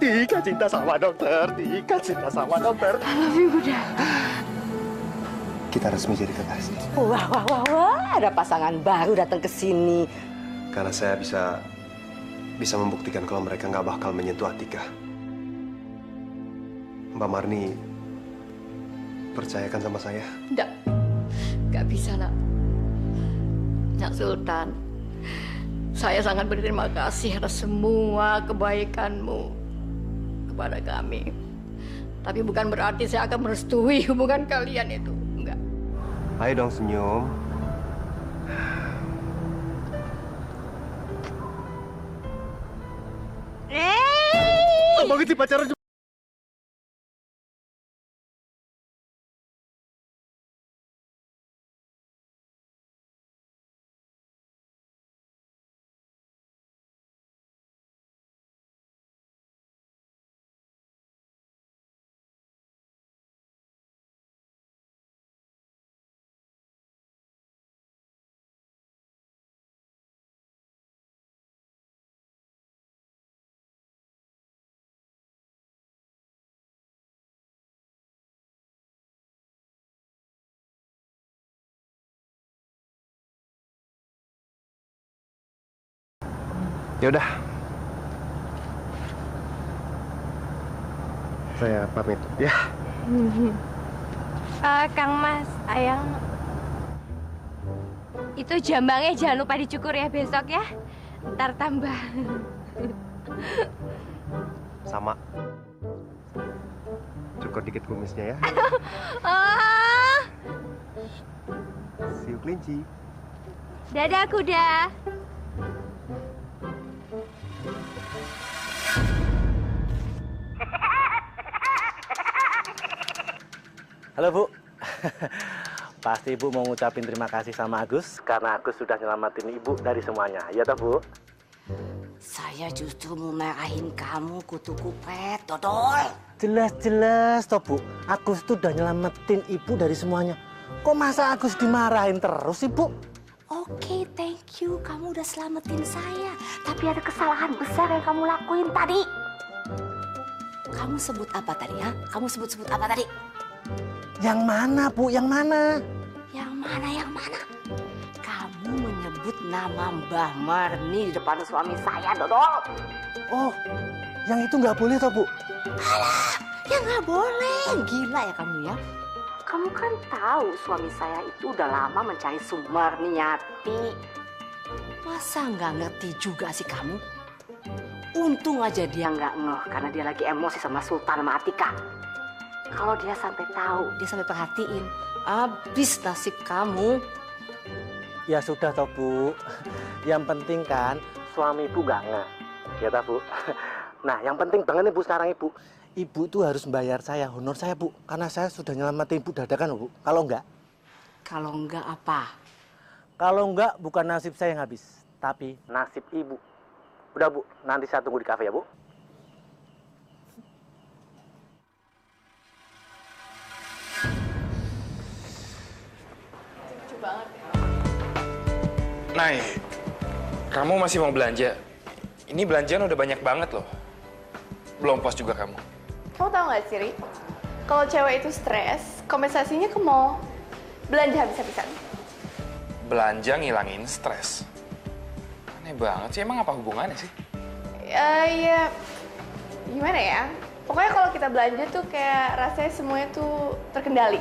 Tika cinta sama dokter. Tika cinta sama dokter. I love you, Bunda. Kita resmi jadi kekasih. Wah, wah, wah, wah. Ada pasangan baru datang ke sini. Karena saya bisa membuktikan kalau mereka nggak bakal menyentuh Atika. Mbak Marni percayakan sama saya. Nggak bisa, Nak. Nak Sultan, saya sangat berterima kasih atas semua kebaikanmu kepada kami. Tapi bukan berarti saya akan merestui hubungan kalian itu. Enggak. Ayo dong senyum. Banget sih pacaran. Ya udah. Saya pamit ya. Kang Mas, Ayang. Itu jambangnya jangan lupa dicukur ya besok ya. Ntar tambah. Sama. Cukur dikit kumisnya ya. See you kelinci. Dadah kuda. Halo Bu, pasti Ibu mau ngucapin terima kasih sama Agus karena Agus sudah nyelamatin Ibu dari semuanya, ya toh Bu? Saya justru mau marahin kamu, kutu kupret, dodol. Jelas-jelas toh Bu, Agus tuh udah nyelamatin Ibu dari semuanya. Kok masa Agus dimarahin terus Ibu? Oke, thank you. Kamu udah selamatin saya. Tapi ada kesalahan besar yang kamu lakuin tadi. Kamu sebut apa tadi, ha? Kamu sebut apa tadi? Yang mana Bu, yang mana? Yang mana? Kamu menyebut nama Mbah Marni di depan suami saya, dodol. Oh, yang itu nggak boleh toh Bu? Alah, ya nggak boleh. Gila ya kamu ya. Kamu kan tahu suami saya itu udah lama mencari Sumarniati. Masa nggak ngerti juga sih kamu? Untung aja dia nggak ngeh karena dia lagi emosi sama Sultan sama Atika. Kalau dia sampai tahu, dia sampai perhatiin, habis nasib kamu. Ya sudah toh Bu, yang penting kan suami Ibu nggak ngeh, ya toh Bu. Nah yang penting banget nih Bu sekarang Ibu tuh harus bayar saya, honor saya Bu, karena saya sudah nyelamatin Ibu dadakan Bu. Kalau enggak? Kalau enggak apa? Kalau enggak bukan nasib saya yang habis, tapi nasib Ibu. Udah Bu, nanti saya tunggu di kafe ya Bu. Lucu banget ya. Nay, kamu masih mau belanja? Ini belanjaan udah banyak banget loh. Belum puas juga kamu. Kamu tahu nggak sih, Ri? Kalau cewek itu stres, kompensasinya ke mall. Belanja habis-habisan. Belanja ngilangin stres. Aneh banget sih, emang apa hubungannya sih? Ya, gimana ya? Pokoknya kalau kita belanja tuh kayak rasanya semuanya tuh terkendali.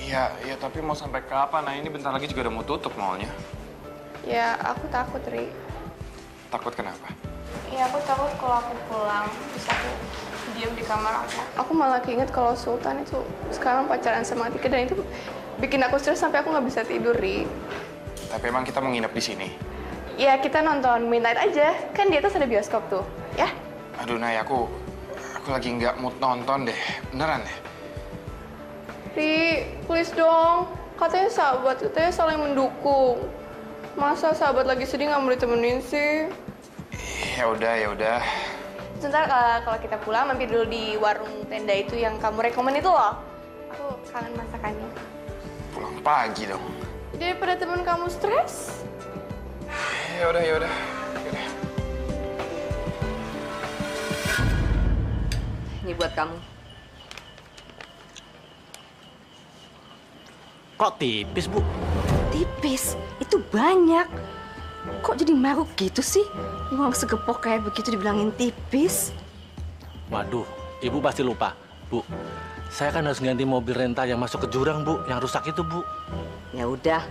Iya, tapi mau sampai kapan? Nah ini bentar lagi juga udah mau tutup mallnya. Ya, aku takut, Ri. Takut kenapa? Ya, aku takut kalau aku pulang, terus aku diam di kamar aku. Aku malah keinget kalau Sultan itu sekarang pacaran sama Atika dan itu bikin aku stres sampai aku nggak bisa tidur, Ri. Tapi emang kita mau nginep di sini? Ya, kita nonton Midnight aja. Kan di atas ada bioskop tuh, ya? Aduh, Nay, aku lagi nggak mood nonton deh. Beneran deh. Ri, please dong. Katanya sahabat, katanya saling mendukung. Masa sahabat lagi sedih nggak mau ditemenin sih? Ya udah. Sebentar kalau kita pulang mampir dulu di warung tenda itu yang kamu rekomen itu loh. Aku kangen masakannya. Pulang pagi dong. Daripada temen kamu stres. Ya udah. buat kamu. Kok tipis, Bu? Tipis? Itu banyak. Kok jadi maruk gitu sih? Uang segepok kayak begitu dibilangin tipis. Waduh, Ibu pasti lupa. Bu, saya kan harus ganti mobil rental yang masuk ke jurang, Bu. Yang rusak itu, Bu. Ya udah,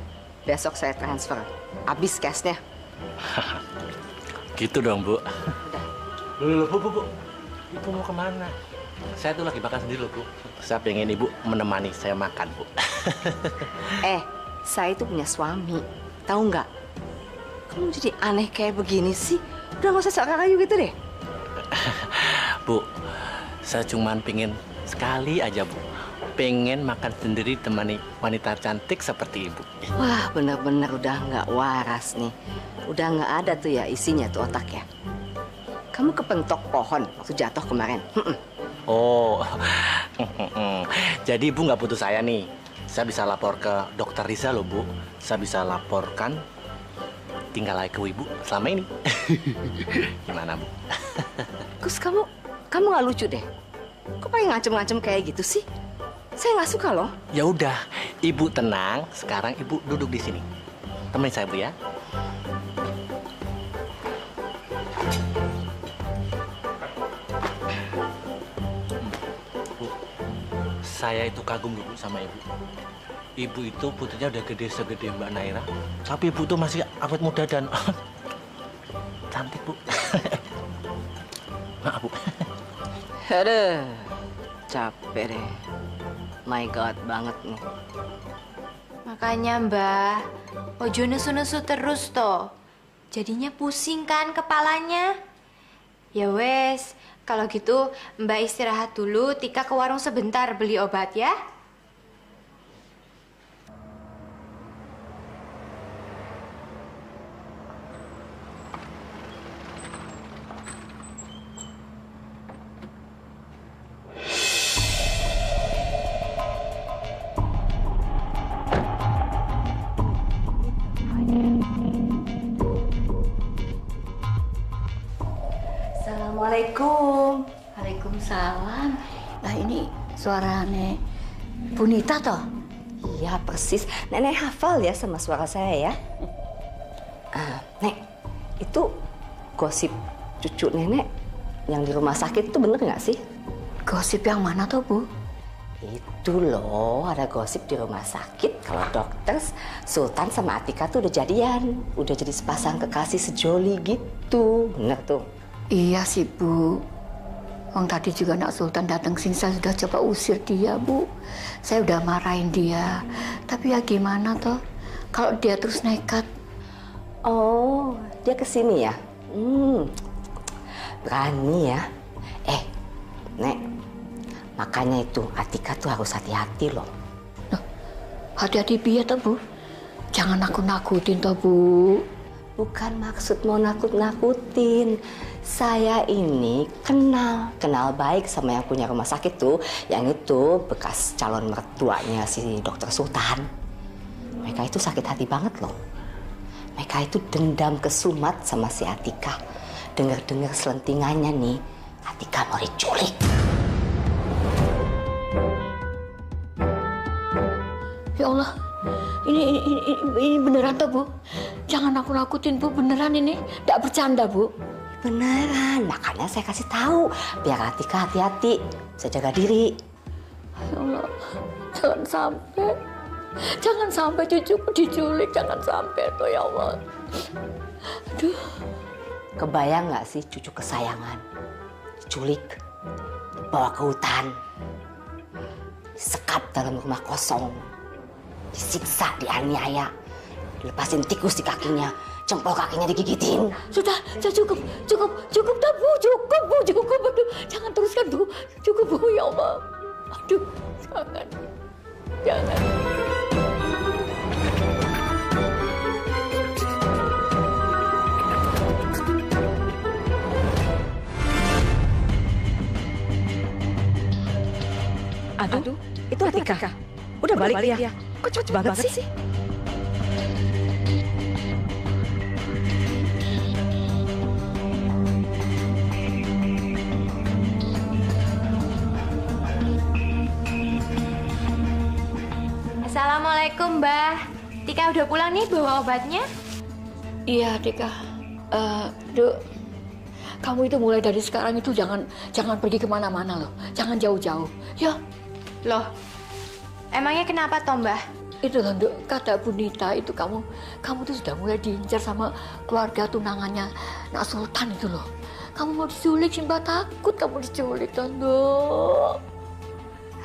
besok saya transfer. Habis cashnya. Gitu dong, Bu. Udah. Loh, Bu. Ibu mau kemana? Saya tuh lagi makan sendiri loh, Bu. Saya pengen Ibu menemani saya makan, Bu. Saya itu punya suami. Tahu nggak? Kamu jadi aneh kayak begini sih. Udah nggak usah sok rayu gitu deh. Bu, saya cuman pengen sekali aja, Bu. Pengen makan sendiri temani wanita cantik seperti Ibu. Wah, bener-bener udah nggak waras nih. Udah nggak ada tuh ya isinya tuh otaknya. Kamu kepentok pohon waktu jatuh kemarin. Oh, jadi Ibu nggak putus saya nih. Saya bisa lapor ke Dokter Riza loh, Bu. Saya bisa laporkan tinggal laku Ibu selama ini. Gimana, Bu? Gus, kamu nggak lucu deh. Kok pakai ngancem-ngancem kayak gitu sih? Saya nggak suka loh. Ya udah, Ibu tenang. Sekarang Ibu duduk di sini. Temenin saya, Bu ya. Bu, saya itu kagum dulu sama Ibu. Ibu itu putrinya udah gede segede Mbak Naira. Tapi Ibu tuh masih awet muda dan cantik, Bu. Maaf, Bu. Aduh, capek deh. My God banget nih. Makanya Mbah, ojo nesu-nesu terus toh. Jadinya pusing kan kepalanya. Ya wes, kalau gitu Mbak istirahat dulu, Tika ke warung sebentar beli obat ya. Assalamualaikum. Waalaikumsalam. Nah ini suara Nek Bunita toh? Iya persis. Nenek hafal ya sama suara saya ya. Nek, itu gosip cucu nenek yang di rumah sakit itu bener nggak sih? Gosip yang mana toh, Bu? Itu loh, ada gosip di rumah sakit kalau dokter Sultan sama Atika tuh udah jadian, udah jadi sepasang kekasih sejoli gitu. Bener tuh. Iya sih, Bu. Wong tadi juga Nak Sultan datang sini, saya sudah coba usir dia, Bu. Saya udah marahin dia. Tapi ya gimana toh? Kalau dia terus nekat. Oh, dia kesini ya? Berani ya. Nek, makanya itu Atika tuh harus hati-hati loh. Loh, hati-hati piye toh, Bu? Jangan nakut-nakutin toh, Bu. Bukan maksud mau nakut-nakutin. Saya ini kenal baik sama yang punya rumah sakit tuh. Yang itu bekas calon mertuanya si dokter Sultan. Mereka itu sakit hati banget loh. Mereka itu dendam kesumat sama si Atika. Dengar-dengar selentingannya nih, Atika mau diculik. Ya Allah, ini beneran toh, Bu? Jangan nakut-nakutin, Bu. Beneran ini, nggak bercanda, Bu. Beneran, makanya saya kasih tahu biar Atika hati-hati, bisa jaga diri. Ya Allah, jangan sampai cucuku diculik, jangan sampai tuh ya Allah. Aduh. Kebayang nggak sih cucu kesayangan diculik, bawa ke hutan, disekap dalam rumah kosong, disiksa, dianiaya, dilepasin tikus di kakinya, jempol kakinya digigitin. Sudah cukup dah, Bu, cukup. Aduh, jangan teruskan, Bu. Cukup, Bu, ya Allah. Aduh, jangan. Aduh, itu Atika. Udah balik dia. Kok cepet banget sih? Assalamualaikum, Mbah. Tika udah pulang nih bawa obatnya? Iya, Tika. Duk, kamu itu mulai dari sekarang itu jangan pergi kemana-mana loh. Jangan jauh-jauh. Ya, Loh, emangnya kenapa toh, Mbah? itu loh, Duk. Kata Bu Nita itu kamu tuh sudah mulai diincar sama keluarga tunangannya Nak Sultan itu loh. Kamu mau diculik, Mbak takut kamu diculik, Duk.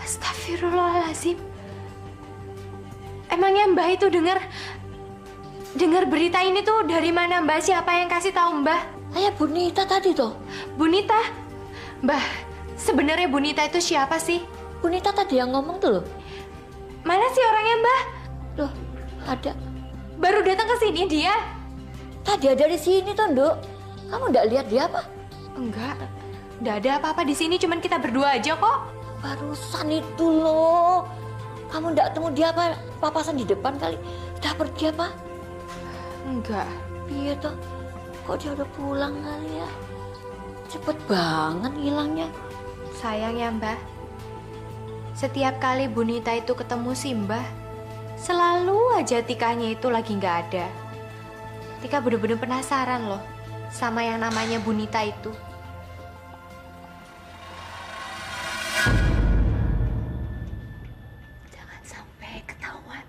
Astagfirullahaladzim. Emangnya Mbah itu dengar berita ini tuh dari mana, Mbah? Siapa yang kasih tahu, Mbah? Saya Bu Nita tadi tuh. Bu Nita? Mbah, sebenarnya Bu Nita itu siapa sih? Bu Nita tadi yang ngomong tuh loh. Mana sih orangnya, Mbah? Loh, ada. Baru datang ke sini dia? Tadi ada di sini tuh, Duk. Kamu nggak lihat dia apa? Enggak ada apa-apa di sini, cuman kita berdua aja kok. Barusan itu loh. Kamu nggak temu dia apa? Papasan di depan kali. Udah pergi apa? Enggak. Iya toh. Kok dia udah pulang kali ya? Cepet banget hilangnya. Sayang ya, Mbah. Setiap kali Bu Nita itu ketemu si Mbah, selalu aja Tikanya itu lagi nggak ada. Tika bener-bener penasaran loh sama yang namanya Bu Nita itu. Jangan sampai ketahuan.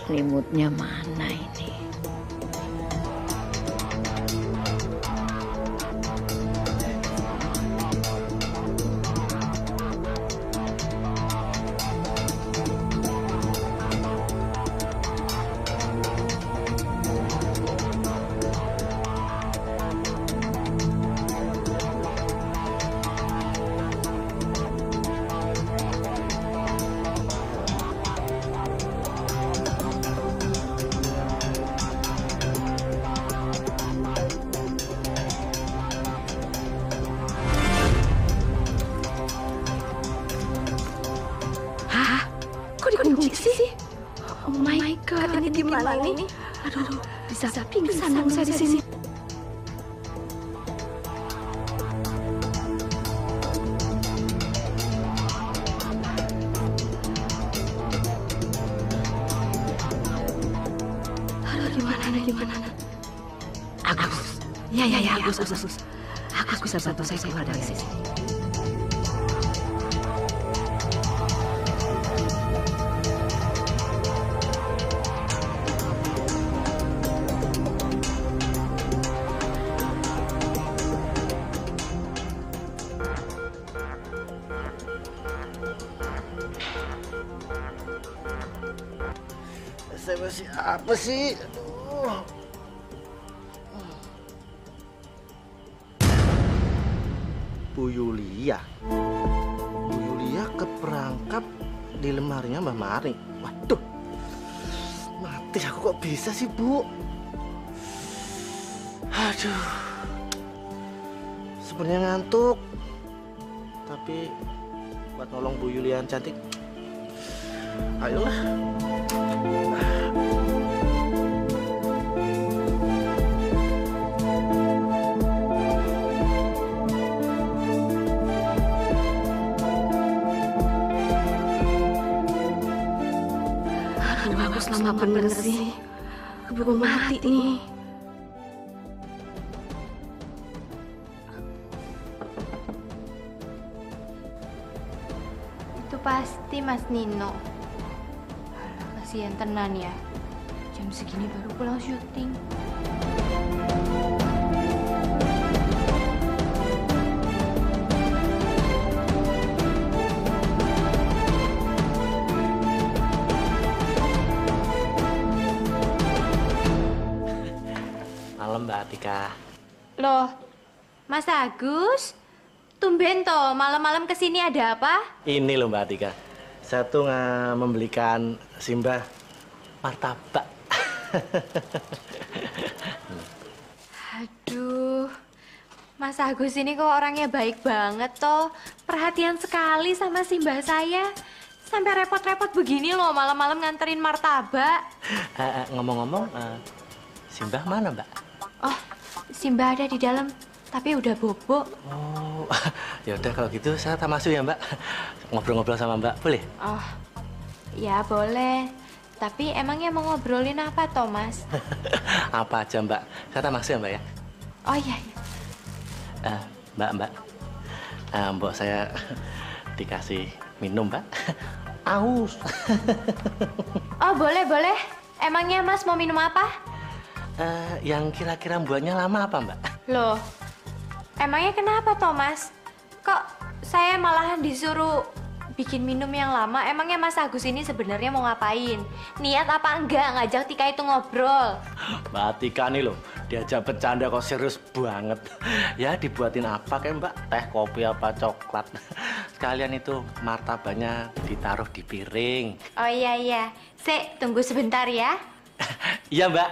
Selimutnya mana ini? Kok dikunci sih? Oh my God, ini gimana ini? Aduh, bisa pingsan dong saya di sini. Aduh, gimana? Agus. Ya, Agus. Agus bisa bantu saya keluar dari sini. SMS apa sih? Aduh. Bu Yulia keperangkap di lemarinya Mbak Mari. Waduh, mati aku kok bisa sih, Bu? Aduh, sebenarnya ngantuk, tapi buat nolong Bu Yulia yang cantik, ayolah. Aduh, Agus lama bener sih. Keburu mati nih. Itu pasti Mas Nino. Alah, kasihan tenan ya. Jam segini baru pulang syuting. Malam Mbak Atika. Loh, Mas Agus, tumben toh malam-malam kesini ada apa? Ini loh Mbak Atika, saya tuh membelikan Simba martabak. Aduh, Mas Agus ini kok orangnya baik banget toh. Perhatian sekali sama si mbah saya. Sampai repot-repot begini loh malam-malam nganterin martabak. Ngomong-ngomong, si Mbah mana, Mbak? Oh, si mbah ada di dalam, tapi udah bobo. Oh, ya udah kalau gitu saya tak masuk ya, Mbak. Ngobrol-ngobrol sama Mbak, boleh? Oh, ya boleh. Tapi emangnya mau ngobrolin apa, Thomas? Apa aja, Mbak. Saya tak masuk ya, Mbak ya. Oh iya, iya. Mbak. Mbok saya dikasih minum, Mbak. Aus. Oh, boleh, boleh. Emangnya Mas mau minum apa? Yang kira-kira buatnya lama apa, Mbak? Loh, emangnya kenapa, Thomas? Kok saya malahan disuruh bikin minum yang lama? Emangnya Mas Agus ini sebenarnya mau ngapain? Niat apa enggak ngajak Tika itu ngobrol? Mbak Tika nih loh, diajak bercanda kok serius banget. Ya dibuatin apa kayak Mbak? Teh, kopi, apa coklat. Sekalian itu martabaknya ditaruh di piring. Oh iya, iya. Sik, tunggu sebentar ya. Iya, Mbak.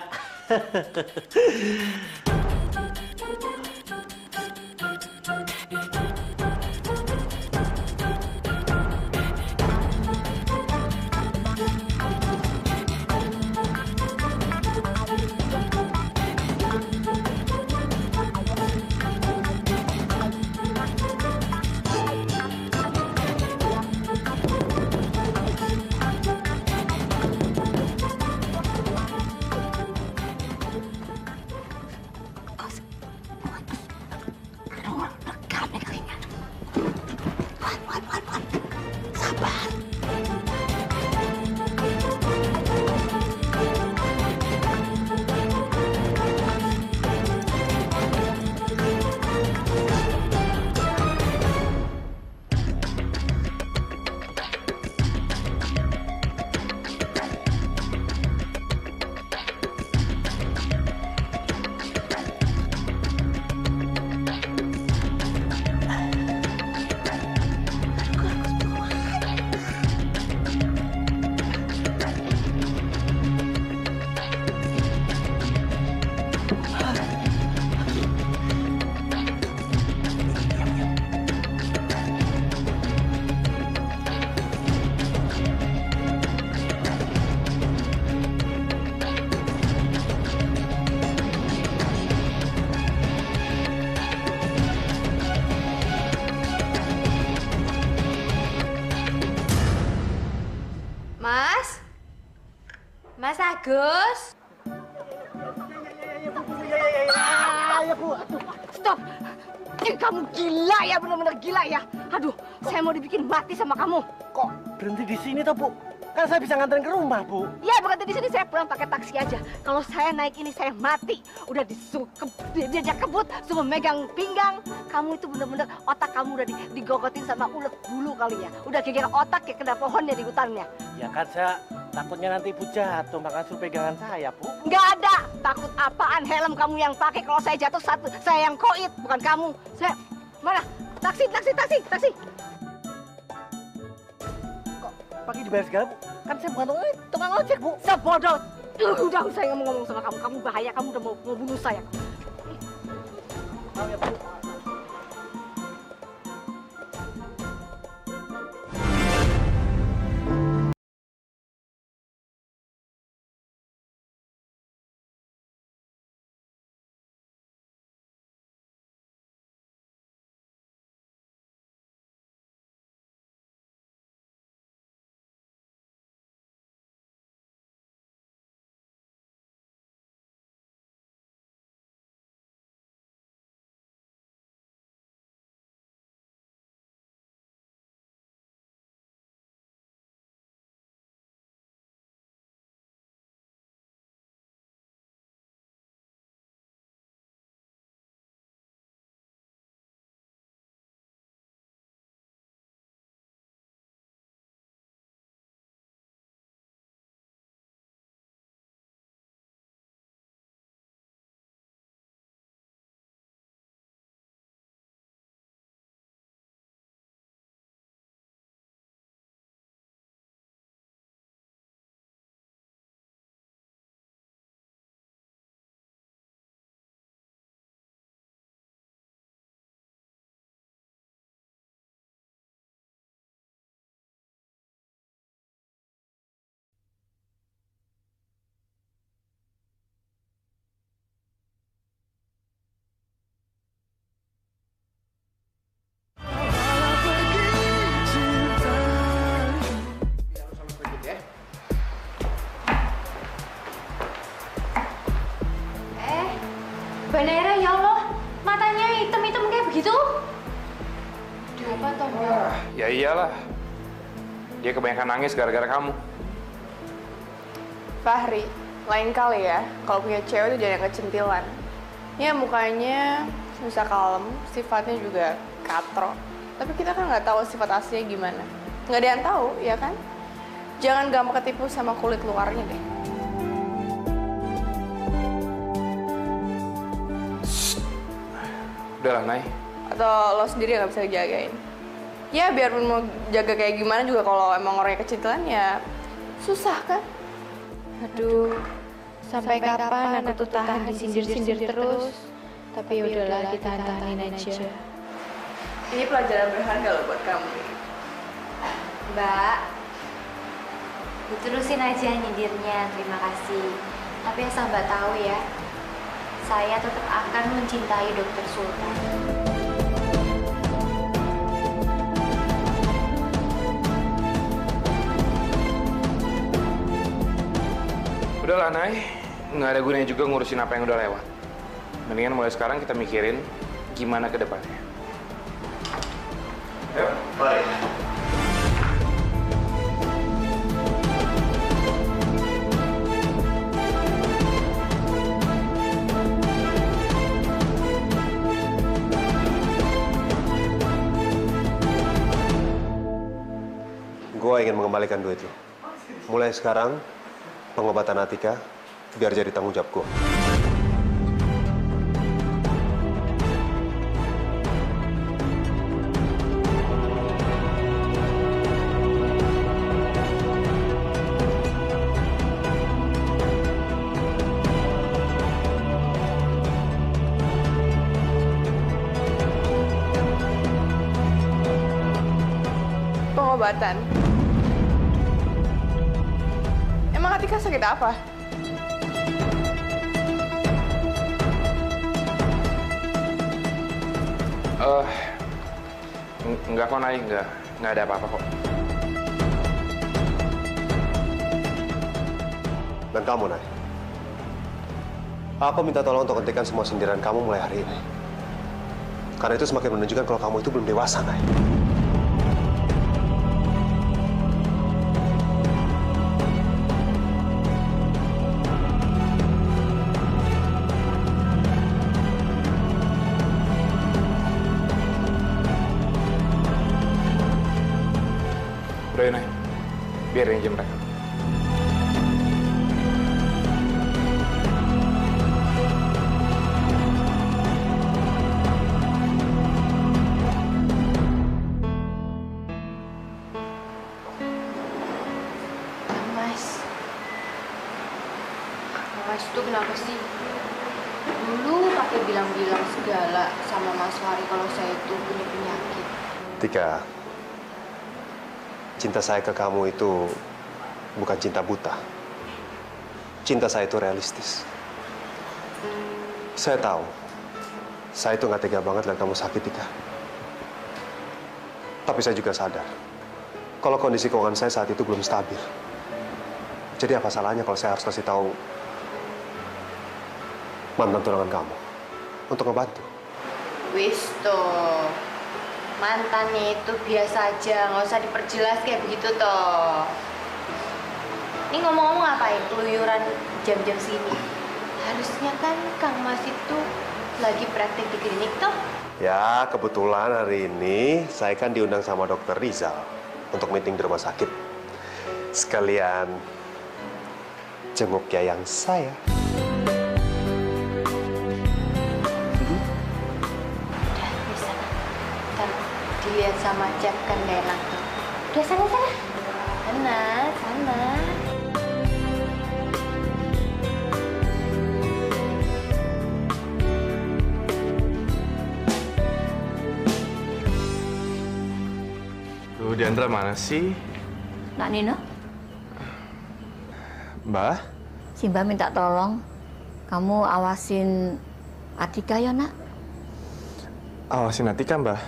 Mas Agus? Stop! Kamu gila ya, benar-benar gila ya. Aduh, saya mau dibikin mati sama kamu. Kok berhenti di sini toh, Bu? Kan saya bisa nganterin ke rumah, Bu. Ya, berhenti di sini, saya pulang pakai taksi aja. Kalau saya naik ini saya mati. Udah diajak kebut, suruh megang pinggang. Kamu itu benar-benar otak kamu udah digogotin sama ulet bulu kali ya. Udah geger otak kayak kena pohonnya di hutannya. Ya kan saya takutnya nanti Ibu jatuh makan suruh pegangan saya, Bu. Nggak ada. Takut apaan, helm kamu yang pakai. Kalau saya jatuh satu, saya yang koit, bukan kamu. Saya mana? Taksi. Kok pakai dibayar segala, Bu? Kan saya bukan tukang ojek, Bu. Sebodoh. Udah saya ngomong sama kamu. Kamu bahaya, kamu udah mau bunuh saya. Maaf ya, Bu. Mbak Naira, ya Allah. Matanya hitam-hitam kayak begitu. Apa toh, Mbak? Ya iyalah. Dia kebanyakan nangis gara-gara kamu. Fahri, lain kali ya, kalau punya cewek itu jangan yang kecentilan. Ya mukanya bisa kalem, sifatnya juga katro. Tapi kita kan nggak tahu sifat aslinya gimana. Nggak ada yang tahu, ya kan? Jangan gampang ketipu sama kulit luarnya deh. Udahlah, Nay. Atau lo sendiri nggak bisa jagain? Ya biarpun mau jaga kayak gimana juga kalau emang orangnya kecentilan ya susah kan? Aduh, sampai kapan aku tuh tahan disindir-sindir terus? Tapi udahlah, ditahan-tahanin aja. Ini pelajaran berharga loh buat kamu. Mbak, diterusin aja nyindirnya, terima kasih. Tapi asal Mbak tahu ya, saya tetap akan mencintai Dokter Sultan. Udahlah, Nay. Nggak ada gunanya juga ngurusin apa yang udah lewat. Mendingan mulai sekarang kita mikirin gimana ke depannya. Ayo, mari. Gue ingin mengembalikan duit lo. Mulai sekarang, pengobatan Atika biar jadi tanggung jawab gue. Pengobatan. Emang Atika sakit apa? Enggak kok, Nay. Enggak ada apa-apa kok. Dan kamu, Nay. Aku minta tolong untuk hentikan semua sindiran kamu mulai hari ini. Karena itu semakin menunjukkan kalau kamu itu belum dewasa, Nay. Udah ya, Nay. Biarin aja mereka. Mas itu kenapa sih? Dulu pakai bilang-bilang segala sama Mas Fahri kalau saya itu punya penyakit. Tika, cinta saya ke kamu itu bukan cinta buta. Cinta saya itu realistis. Saya tahu, saya itu nggak tega banget lihat kamu sakit, Tika. Tapi saya juga sadar, kalau kondisi keuangan saya saat itu belum stabil. Jadi apa salahnya kalau saya harus kasih tahu mantan tunangan kamu untuk ngebantu? Wis toh, mantannya itu biasa aja, nggak usah diperjelas kayak begitu toh. Ini ngomong-ngomong ngapain keluyuran jam-jam sini? Harusnya kan Kang Mas itu lagi praktek di klinik toh. Ya, kebetulan hari ini saya kan diundang sama Dokter Rizal untuk meeting di rumah sakit. Sekalian jenguk yayang saya. Udah, bisa. Ntar dilihat sama Cep kan gak enak tuh. Udah sana. Sana. Tuh, Diandra mana sih? Nak Nino, Mbah? si Mbak minta tolong kamu awasin Atika ya, Nak. Awasin Atika, Mbah.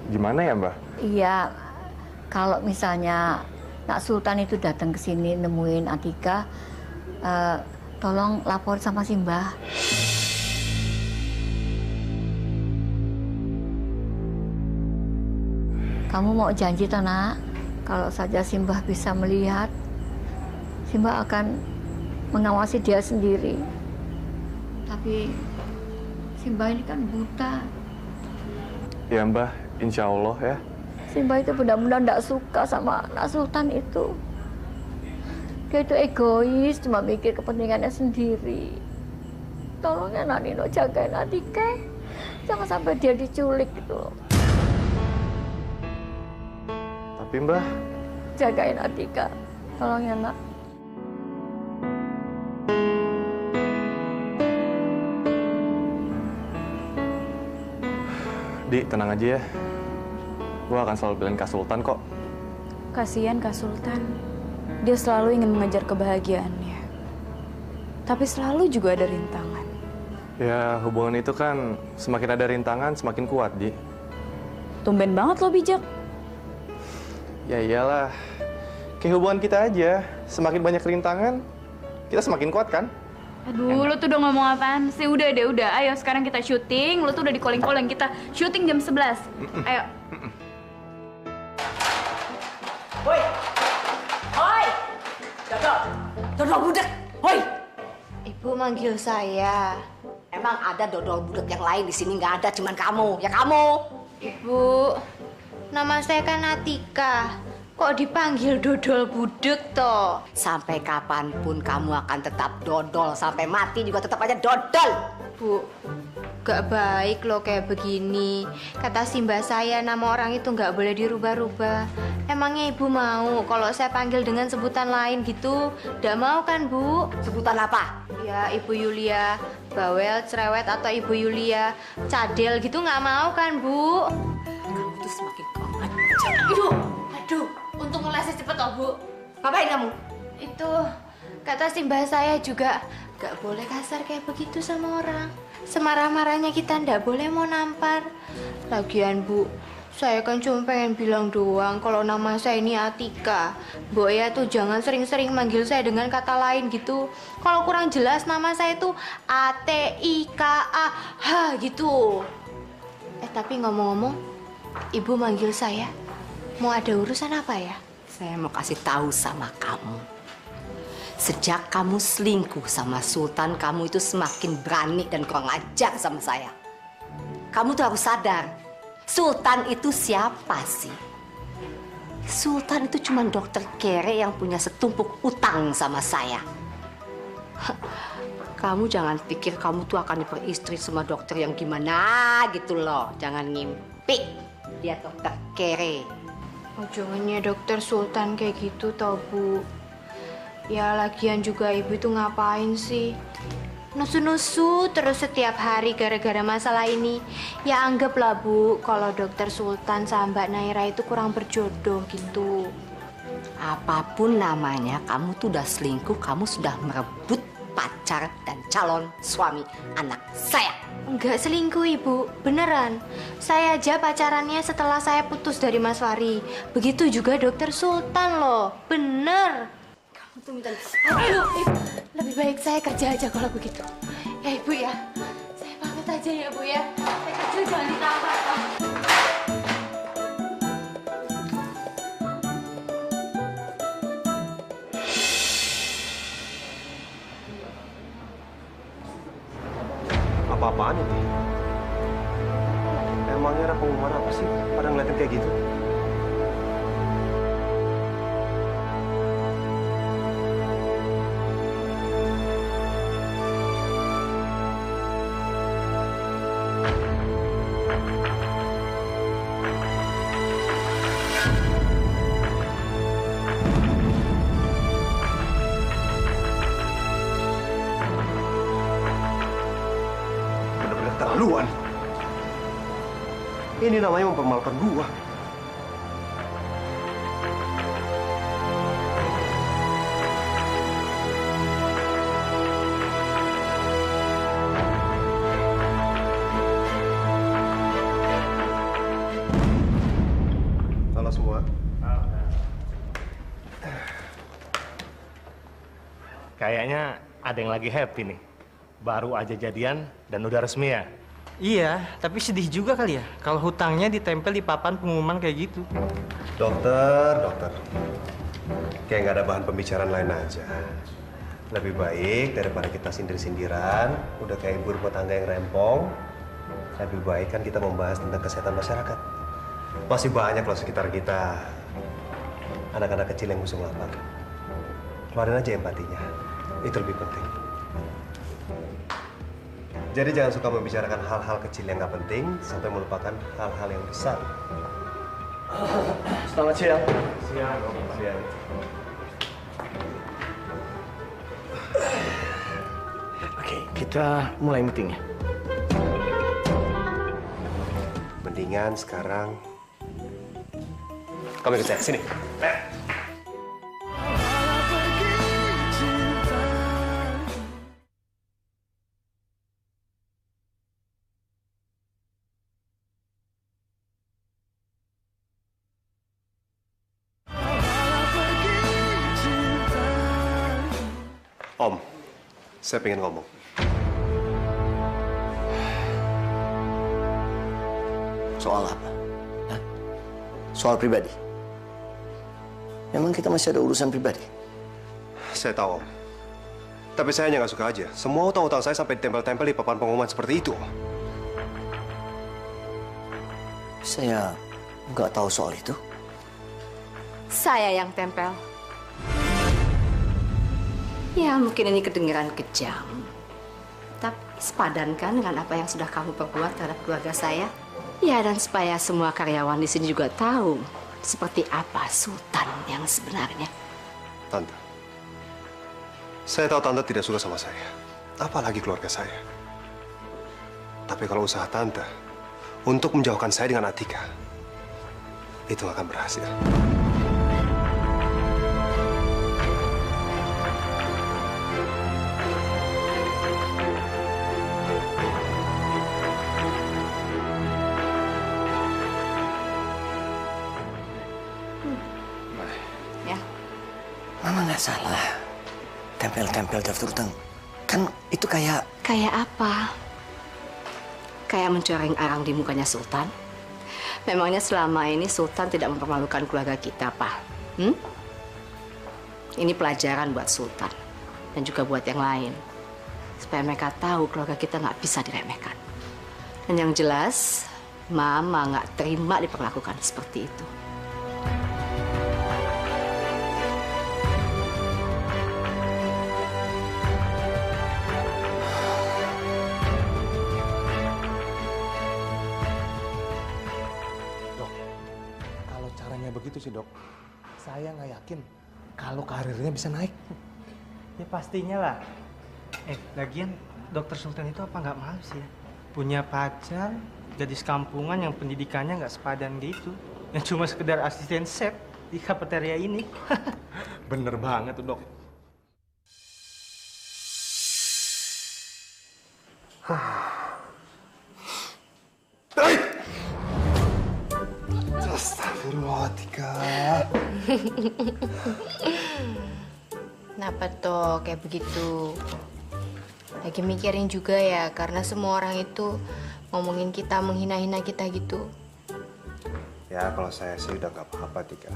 Gimana ya, Mbah? Iya, kalau misalnya Nak Sultan itu datang ke sini nemuin Atika, tolong lapor sama si Mbah. Kamu mau janji toh, Nak? Kalau saja Simbah bisa melihat, Simbah akan mengawasi dia sendiri. Tapi Simbah ini kan buta. Ya Mbah, insya Allah ya. Simbah itu benar-benar tidak suka sama Nak Sultan itu. Dia itu egois, cuma mikir kepentingannya sendiri. Tolong ya Nak Nino jagain Atika. Jangan sampai dia diculik gitu loh. Tapi Mbah, Jagain Atika. Tolong ya Nak. Di, tenang aja ya. Gua akan selalu belain Kak Sultan kok. Kasihan Kak Sultan. Dia selalu ingin mengejar kebahagiaannya. Tapi selalu juga ada rintangan. Ya, hubungan itu kan semakin ada rintangan, semakin kuat, Di. Tumben banget lo bijak. Ya iyalah. Kayak hubungan kita aja. Semakin banyak rintangan, kita semakin kuat kan? Aduh, lo tuh udah ngomong apaan sih? Udah deh, udah. Ayo sekarang kita syuting. Lo tuh udah di calling-calling. Kita syuting jam 11. Ayo. Hoi! Hoi! Dodol budak! Hoi! Ibu manggil saya. Emang ada dodol budak yang lain di sini? Nggak ada, cuman kamu. Ya kamu! Ibu, nama saya kan Atika. Kok dipanggil dodol budek toh? Sampai kapanpun kamu akan tetap dodol. Sampai mati juga tetap aja dodol! Bu, gak baik loh kayak begini. Kata Simbah saya, nama orang itu gak boleh dirubah-rubah. Emangnya ibu mau kalau saya panggil dengan sebutan lain gitu? Gak mau kan, Bu? Sebutan apa? Ya, Ibu Yulia, bawel, cerewet, atau Ibu Yulia, cadel gitu gak mau kan, Bu? Kamu tuh semakin kurang ajar. Aduh, untung ngelesnya cepet toh, Bu. Ngapain kamu? Itu, kata Simbah saya juga gak boleh kasar kayak begitu sama orang. Semarah-marahnya kita ndak boleh mau nampar. Lagian Bu, saya kan cuma pengen bilang doang kalau nama saya ini Atika. Mbok ya tuh jangan sering-sering manggil saya dengan kata lain gitu. Kalau kurang jelas nama saya tuh A-T-I-K-A-H gitu. Tapi ngomong-ngomong, Ibu manggil saya mau ada urusan apa ya? Saya mau kasih tahu sama kamu. Sejak kamu selingkuh sama Sultan, kamu itu semakin berani dan kurang ajar sama saya. Kamu tuh harus sadar, Sultan itu siapa sih? Sultan itu cuma dokter kere yang punya setumpuk utang sama saya. Kamu jangan pikir kamu tuh akan beristri sama dokter yang gimana gitu loh. Jangan ngimpi, dia dokter kere. Oh, jangannya dokter Sultan kayak gitu tau Bu. Ya lagian juga ibu itu ngapain sih? Nusu-nusu terus setiap hari gara-gara masalah ini. Ya anggaplah Bu, kalau dokter Sultan sama Mbak Naira itu kurang berjodoh gitu. Apapun namanya, kamu tuh udah selingkuh, kamu sudah merebut pacar dan calon suami anak saya. Enggak selingkuh Ibu, beneran. Saya aja pacarannya setelah saya putus dari Mas Fahri. Begitu juga dokter Sultan loh, bener. Aduh, Ibu, lebih baik saya kerja aja kalau begitu. Ya Ibu ya, saya pamit aja ya Bu ya. Saya kerja jangan ditambah. Apa-apaan itu? Emangnya ada pengumuman apa sih? Pada ngeliatin kayak gitu? Keterlaluan. Ini namanya mempermalukan gua. Halo semua. Kayaknya ada yang lagi happy nih. Baru aja jadian dan udah resmi ya. Iya, tapi sedih juga kali ya kalau hutangnya ditempel di papan pengumuman kayak gitu. Dokter. Kayak nggak ada bahan pembicaraan lain aja. Lebih baik daripada kita sindir-sindiran, udah kayak ibu rumah tangga yang rempong. Lebih baik kan kita membahas tentang kesehatan masyarakat. Masih banyak loh sekitar kita anak-anak kecil yang musuh lapar. Keluarin aja empatinya, itu lebih penting. Jadi jangan suka membicarakan hal-hal kecil yang nggak penting sampai melupakan hal-hal yang besar. Selamat siang. Siang. Oke, kita mulai meetingnya. Mendingan sekarang kamu ikut saya sini. Om, saya pengen ngomong. Soal apa? Hah? Soal pribadi? Memang kita masih ada urusan pribadi? Saya tahu, Om. Tapi saya hanya nggak suka aja. Semua utang-utang saya sampai ditempel-tempel di papan pengumuman seperti itu, Om. Saya nggak tahu soal itu. Saya yang tempel. Ya, mungkin ini kedengaran kejam. Tapi sepadankan dengan apa yang sudah kamu perbuat terhadap keluarga saya. Ya, dan supaya semua karyawan di sini juga tahu seperti apa Sultan yang sebenarnya. Tante, saya tahu Tante tidak suka sama saya. Apalagi keluarga saya. Tapi kalau usaha Tante untuk menjauhkan saya dengan Atika, itu akan berhasil. Mama nggak salah. Tempel-tempel daftar utang. Kan itu kayak... Kayak apa? Kayak mencoreng arang di mukanya Sultan? Memangnya selama ini Sultan tidak mempermalukan keluarga kita, Pak? Ini pelajaran buat Sultan. Dan juga buat yang lain. Supaya mereka tahu keluarga kita nggak bisa diremehkan. Dan yang jelas, Mama nggak terima diperlakukan seperti itu. Begitu sih, Dok. Saya nggak yakin kalau karirnya bisa naik. Ya pastinya lah. Lagian Dokter Sultan itu apa nggak malu sih ya? Punya pacar, gadis kampungan yang pendidikannya nggak sepadan gitu. Yang cuma sekedar asisten chef di kafeteria ini. Bener banget tuh, Dok. Astagfirullahaladzim. Kenapa toh kayak begitu? Lagi mikirin juga ya, karena semua orang itu ngomongin kita, menghina-hina kita gitu. Ya, kalau saya sih udah nggak apa-apa, Tika.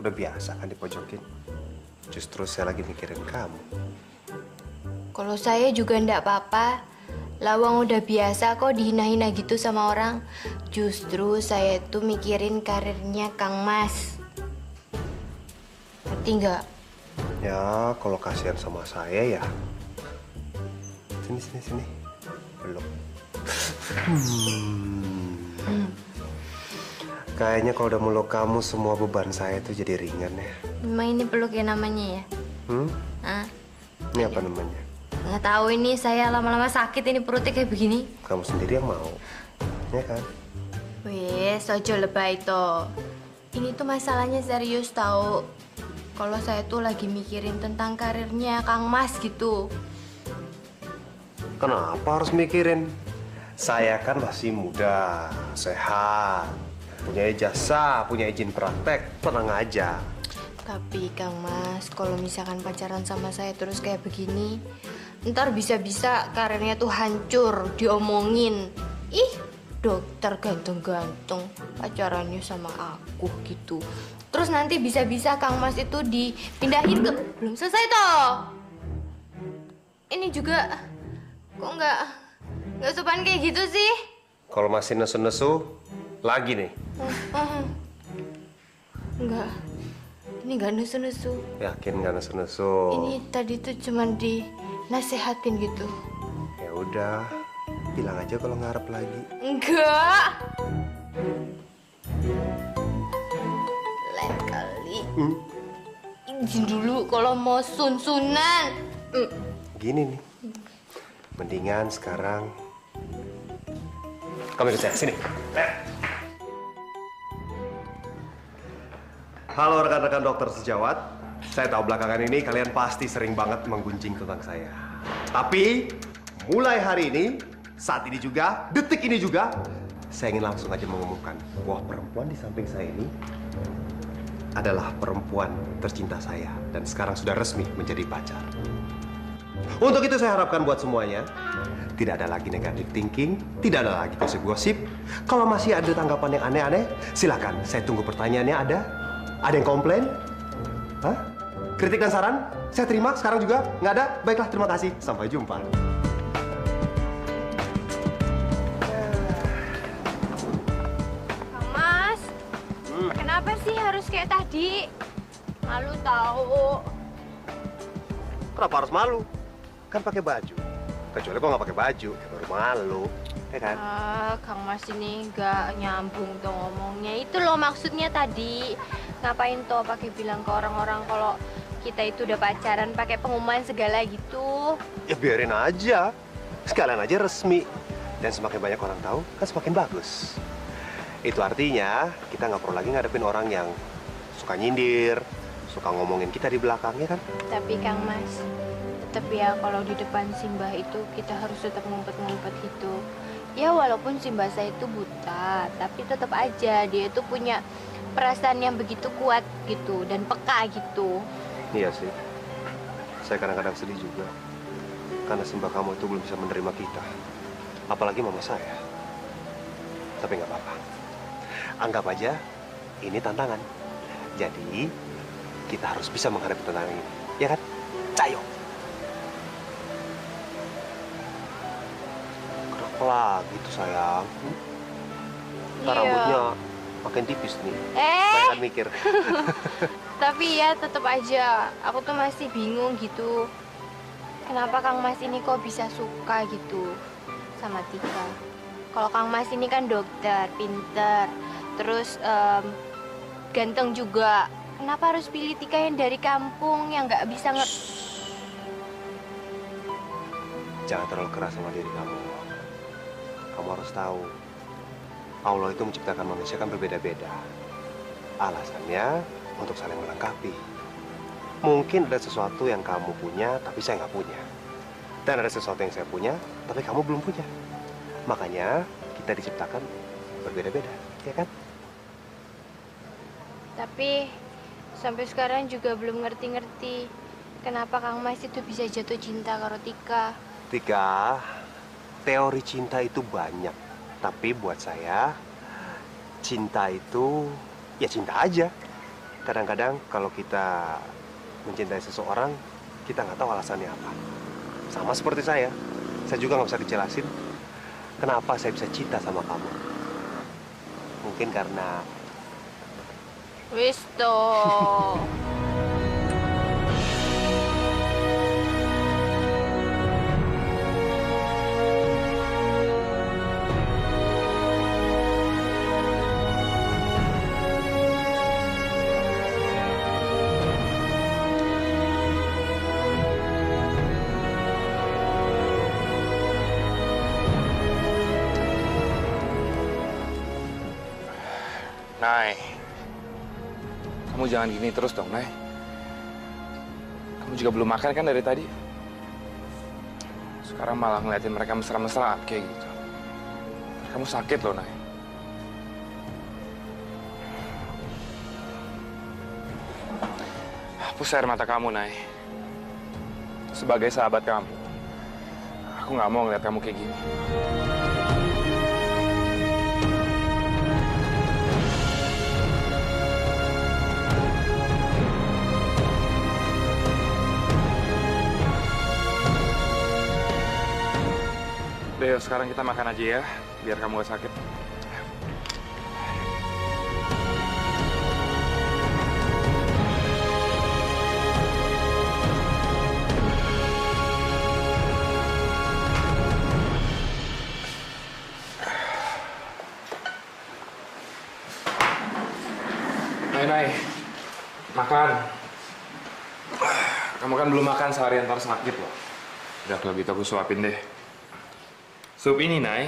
Udah biasa kan dipojokin. Justru saya lagi mikirin kamu. Kalau saya juga ndak apa-apa. Lawang udah biasa kok dihina-hina gitu sama orang. Justru saya tuh mikirin karirnya Kang Mas. Ngerti nggak? Ya, kalau kasihan sama saya ya. Sini. Belum. Kayaknya kalau udah meluk kamu, semua beban saya tuh jadi ringan ya. Memang ini peluk ya namanya ya? Hah? Ini apa namanya? Nggak tahu ini, saya lama-lama sakit ini perutnya kayak begini. Kamu sendiri yang mau, ya kan? Wes, ojo lebay toh. Ini tuh masalahnya serius tahu. Kalau saya tuh lagi mikirin tentang karirnya Kang Mas gitu. Kenapa harus mikirin? Saya kan masih muda, sehat, punya ijazah, punya izin praktek, tenang aja. Tapi Kang Mas, kalau misalkan pacaran sama saya terus kayak begini, ntar bisa-bisa karirnya tuh hancur, diomongin. Ih, dokter ganteng-ganteng pacarannya sama aku gitu. Terus nanti bisa-bisa Kang Mas itu dipindahin ke... Belum selesai toh. Ini juga kok nggak sopan kayak gitu sih? Kalau masih nesu-nesu, lagi nih. Enggak. Ini nggak nesu-nesu. Yakin nggak nesu-nesu? Ini tadi tuh cuman dinasehatin gitu. Ya udah, bilang aja kalau ngarep lagi. Enggak. Lain kali. Izin dulu kalau mau sun-sunan. Gini nih, mendingan sekarang kamu ikut saya, sini. Halo rekan-rekan dokter sejawat. Saya tahu belakangan ini kalian pasti sering banget menggunjing tentang saya. Tapi mulai hari ini, saat ini juga, detik ini juga, saya ingin langsung aja mengumumkan bahwa perempuan di samping saya ini adalah perempuan tercinta saya dan sekarang sudah resmi menjadi pacar. Untuk itu saya harapkan buat semuanya, tidak ada lagi negative thinking, tidak ada lagi gosip-gosip. Kalau masih ada tanggapan yang aneh-aneh, silakan. Saya tunggu pertanyaannya ada. Ada yang komplain? Hah? Kritik dan saran? Saya terima sekarang juga. Nggak ada? Baiklah, terima kasih. Sampai jumpa. Kang Mas, kenapa sih harus kayak tadi? Malu tahu. Kenapa harus malu? Kan pakai baju. Kecuali kok nggak pakai baju, ya baru malu. Ya kan? Kang Mas ini nggak nyambung tuh ngomongnya. Itu loh maksudnya tadi. Ngapain tuh pakai bilang ke orang-orang kalau kita itu udah pacaran pakai pengumuman segala gitu? Ya biarin aja. Sekalian aja resmi. Dan semakin banyak orang tahu, kan semakin bagus. Itu artinya kita nggak perlu lagi ngadepin orang yang suka nyindir, suka ngomongin kita di belakangnya kan? Tapi Kang Mas, tetap ya kalau di depan Simbah itu kita harus tetap ngumpet-ngumpet gitu. Ya walaupun Simbah saya itu buta, tapi tetap aja dia itu punya perasaan yang begitu kuat gitu dan peka gitu. Iya sih. Saya kadang-kadang sedih juga. Karena Simbah kamu itu belum bisa menerima kita. Apalagi mama saya. Tapi nggak apa-apa. Anggap aja ini tantangan. Jadi kita harus bisa menghadapi tantangan ini. Ya kan? Cayo! Kenapa lagi tuh sayang? Ntar rambutnya makin tipis nih. Banyak mikir. Tapi ya tetap aja, aku tuh masih bingung gitu. Kenapa Kang Mas ini kok bisa suka gitu sama Tika? Kalau Kang Mas ini kan dokter, pinter, terus ganteng juga. Kenapa harus pilih Tika yang dari kampung yang nggak bisa Jangan terlalu keras sama diri kamu. Kamu harus tahu, Allah itu menciptakan manusia kan berbeda-beda. Alasannya untuk saling melengkapi. Mungkin ada sesuatu yang kamu punya, tapi saya nggak punya. Dan ada sesuatu yang saya punya, tapi kamu belum punya. Makanya kita diciptakan berbeda-beda, ya kan? Tapi sampai sekarang juga belum ngerti-ngerti kenapa Kang Mas itu bisa jatuh cinta karo Tika. Tika, teori cinta itu banyak. Tapi buat saya, cinta itu ya cinta aja. Kadang-kadang kalau kita mencintai seseorang, kita nggak tahu alasannya apa. Sama seperti saya juga nggak bisa dijelasin kenapa saya bisa cinta sama kamu. Mungkin karena... Wis toh. Nay, kamu jangan gini terus dong, Nay. Kamu juga belum makan kan dari tadi? Sekarang malah ngeliatin mereka mesra-mesraan kayak gitu. Kamu sakit loh, Nay. Hapus air mata kamu, Nay. Sebagai sahabat kamu, aku nggak mau ngeliat kamu kayak gini. Udah, sekarang kita makan aja ya, biar kamu gak sakit. Nay, makan. Kamu kan belum makan seharian ntar sakit loh. Udah, kalau gitu aku suapin deh. Sup ini, Nay,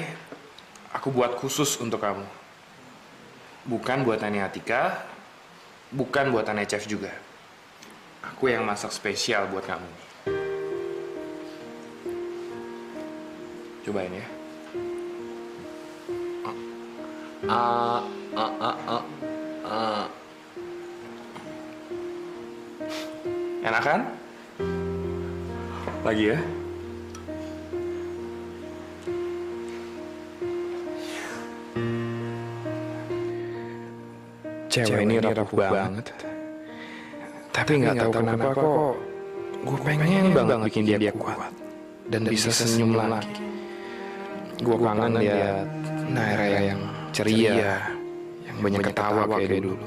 aku buat khusus untuk kamu. Bukan buat Nani Atika, bukan buat Nani Chef juga. Aku yang masak spesial buat kamu. Cobain ya. Enak kan? Lagi ya? Cewek ini rapuh banget. Tapi nggak tahu kenapa kok gue pengen banget bikin dia kuat dan bisa senyum lagi. Gue kangen lihat Naira yang ceria, yang banyak ketawa kayak dulu.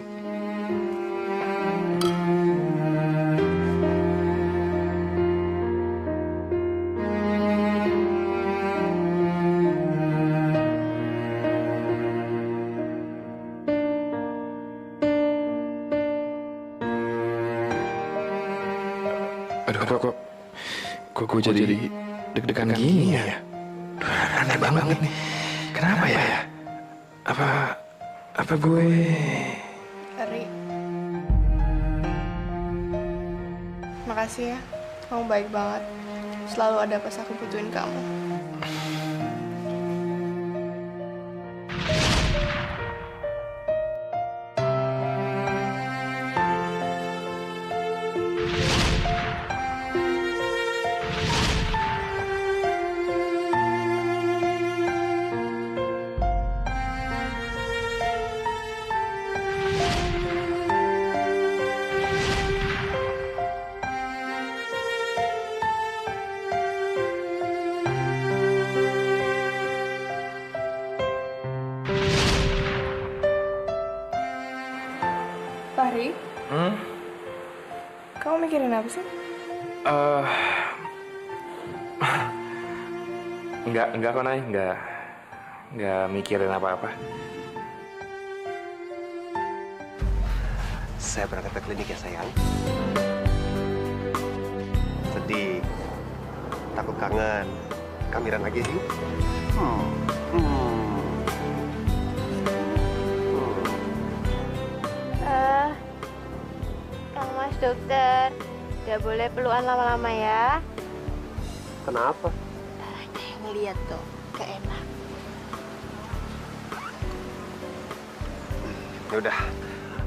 Aduh, kok gue jadi deg-degan gini ya? Aneh banget nih. Kenapa ya? Apa gue... Ari, makasih ya. Kamu baik banget. Selalu ada pas aku butuhin kamu. Fahri? Kamu mikirin apa sih? Enggak kok, Nay. Enggak mikirin apa-apa. Saya berangkat ke klinik ya, sayang. Sedih. Takut kangen. Kamiran lagi sih? Kang Mas dokter, gak boleh pelukan lama-lama ya. Kenapa? Ada yang ngeliat tuh, gak enak. Ya udah,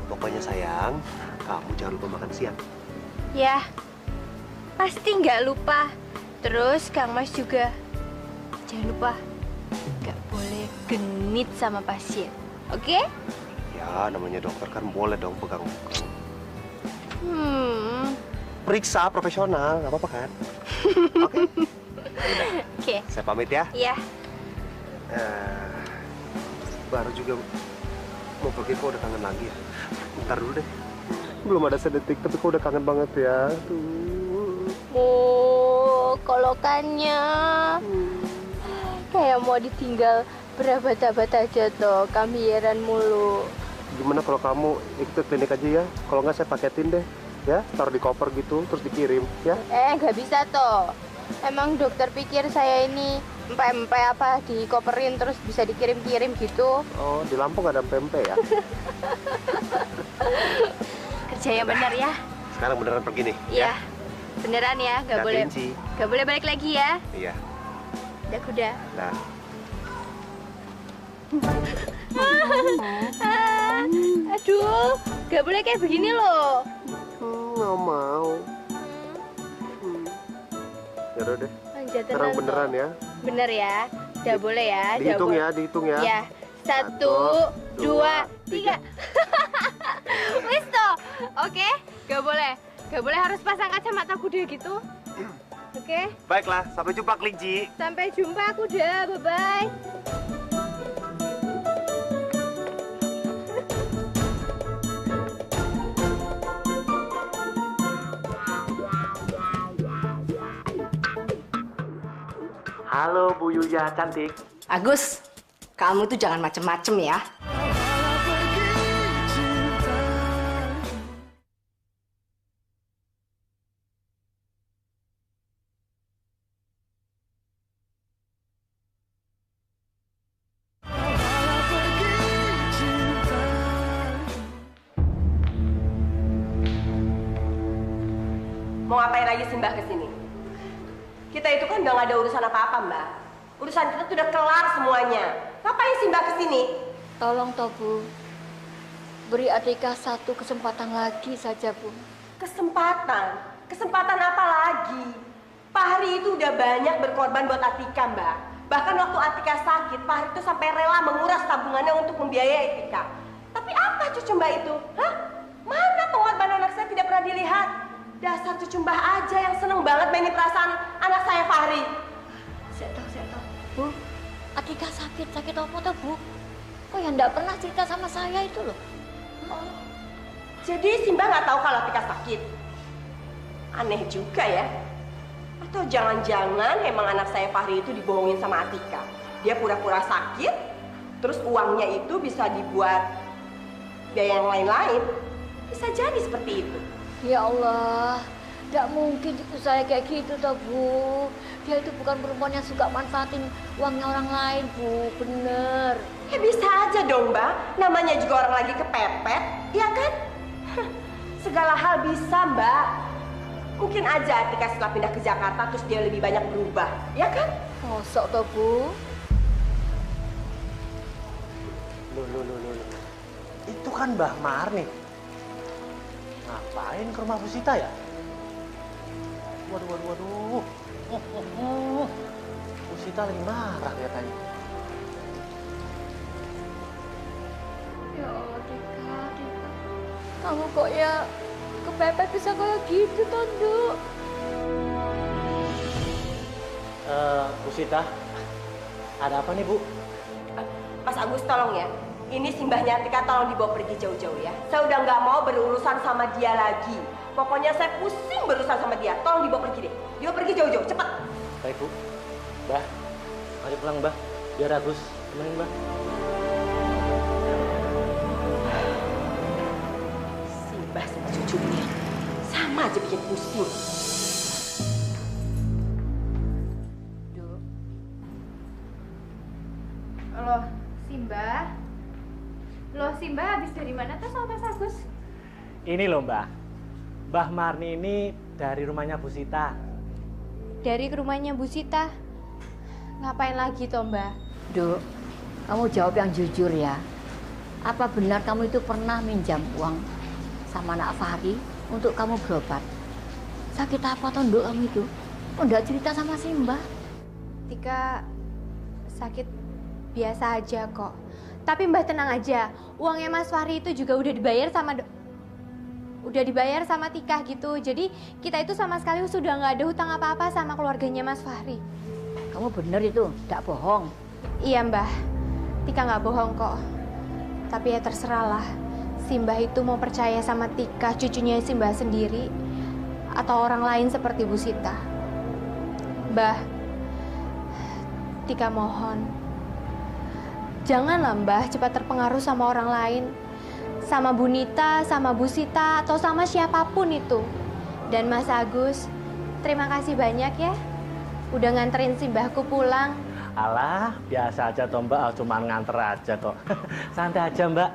pokoknya sayang, kamu jangan lupa makan siang. Ya, pasti nggak lupa. Terus Kang Mas juga, jangan lupa, nggak boleh genit sama pasien, oke? Ya, namanya dokter kan boleh dong pegang. Periksa profesional, nggak apa-apa kan? Oke? Oke. Saya pamit ya. Iya. Baru juga mau pergi, kok udah kangen lagi ya? Bentar dulu deh. Belum ada sedetik, tapi kok udah kangen banget ya. Kolokannya kayak mau ditinggal berabad-abad aja tuh, kamiran mulu. Gimana kalau kamu ikut ke klinik aja ya? Kalau nggak saya paketin deh, ya, taruh di koper gitu, terus dikirim, ya? Nggak bisa toh. Emang dokter pikir saya ini empe-empe apa dikoperin terus bisa dikirim-kirim gitu? Oh, di Lampung ada empe-empe ya? Kerja yang benar ya. Sekarang beneran pergi nih? Iya, beneran ya, nggak boleh balik lagi ya. Iya. Udah kuda. Nah. Aduh, nggak boleh kayak begini loh. Nggak mau. Yaudah deh. Sekarang beneran ya? Bener ya, udah boleh ya. Dihitung ya, dihitung ya. Ya, 1, 2, 3. Wis toh, oke? Gak boleh harus pasang kacamata kuda gitu. Oke? oke? Baiklah, sampai jumpa kelinci. Sampai jumpa aku dah, bye-bye. Halo Bu Yuya cantik. Agus, kamu tuh jangan macem-macem ya. Mau ngapain lagi sih Mbak kesini? Kita itu kan udah gak ada urusan apa-apa Mbak. Urusan kita tuh udah kelar semuanya. Ngapain sih Mbak kesini? Tolong toh Bu, beri Atika satu kesempatan lagi saja Bu. Kesempatan? Kesempatan apa lagi? Pak Hari itu udah banyak berkorban buat Atika Mbak. Bahkan waktu Atika sakit, Pak Hari itu sampai rela menguras tabungannya untuk membiayai Atika. Tapi apa cucu Mbak itu? Hah? Mana pengorbanan anak saya tidak pernah dilihat? Dasar cucu Mbah aja yang seneng banget mainin perasaan anak saya Fahri. Saya tahu. Bu, Atika sakit apa tuh Bu? Kok yang nggak pernah cerita sama saya itu loh? Oh, jadi Simba nggak tahu kalau Atika sakit? Aneh juga ya. Atau jangan-jangan emang anak saya Fahri itu dibohongin sama Atika. Dia pura-pura sakit, terus uangnya itu bisa dibuat biaya yang lain-lain. Bisa jadi seperti itu. Ya Allah, tidak mungkin itu saya kayak gitu toh Bu. Dia itu bukan perempuan yang suka manfaatin uangnya orang lain Bu, bener. Ya bisa aja dong Mbak, namanya juga orang lagi kepepet, ya kan? Segala hal bisa Mbak. Mungkin aja Atika setelah pindah ke Jakarta terus dia lebih banyak berubah, ya kan? Mosok toh Bu? Loh. Itu kan Mbah Marni. Ngapain ke rumah Bu Sita ya? Waduh. Bu Sita lagi marah katanya. Ya Allah, Tika. Kamu kok ya kepepet bisa kayak gitu, Tondo? Bu Sita, ada apa nih Bu? Mas Agus tolong ya, ini simbahnya Atika tolong dibawa pergi jauh-jauh ya. Saya udah nggak mau berurusan sama dia lagi. Pokoknya saya pusing berurusan sama dia. Tolong dibawa pergi deh. Dibawa pergi jauh-jauh, cepat. Baik Bu. Mbah, mari pulang Mbah. Biar Agus temenin Mbah. Simbah sama cucunya, sama aja bikin pusing. Simba habis dari mana tuh sama Mas Agus? Ini loh Mbah. Mbah Marni ini dari rumahnya Bu Sita. Dari rumahnya Bu Sita? Ngapain lagi toh Mbak? Duk, kamu jawab yang jujur ya. Apa benar kamu itu pernah minjam uang sama anak Fahri untuk kamu berobat? Sakit apa toh Duk kamu itu? Kok enggak cerita sama Simba? Tika sakit biasa aja kok. Tapi Mbak tenang aja, uangnya Mas Fahri itu juga udah dibayar sama Tika gitu. Jadi kita itu sama sekali sudah nggak ada hutang apa-apa sama keluarganya Mas Fahri. Kamu bener itu, tidak bohong. Iya Mbah, Tika nggak bohong kok. Tapi ya terserah lah, Simbah itu mau percaya sama Tika, cucunya Simbah sendiri, atau orang lain seperti Bu Sita. Mbah, Tika mohon, janganlah Mbah cepat terpengaruh sama orang lain. Sama Bu Nita, sama Bu Sita, atau sama siapapun itu. Dan Mas Agus, terima kasih banyak ya. Udah nganterin Simbahku pulang. Alah, biasa aja toh Mbak, cuma nganter aja kok. Santai aja Mbak.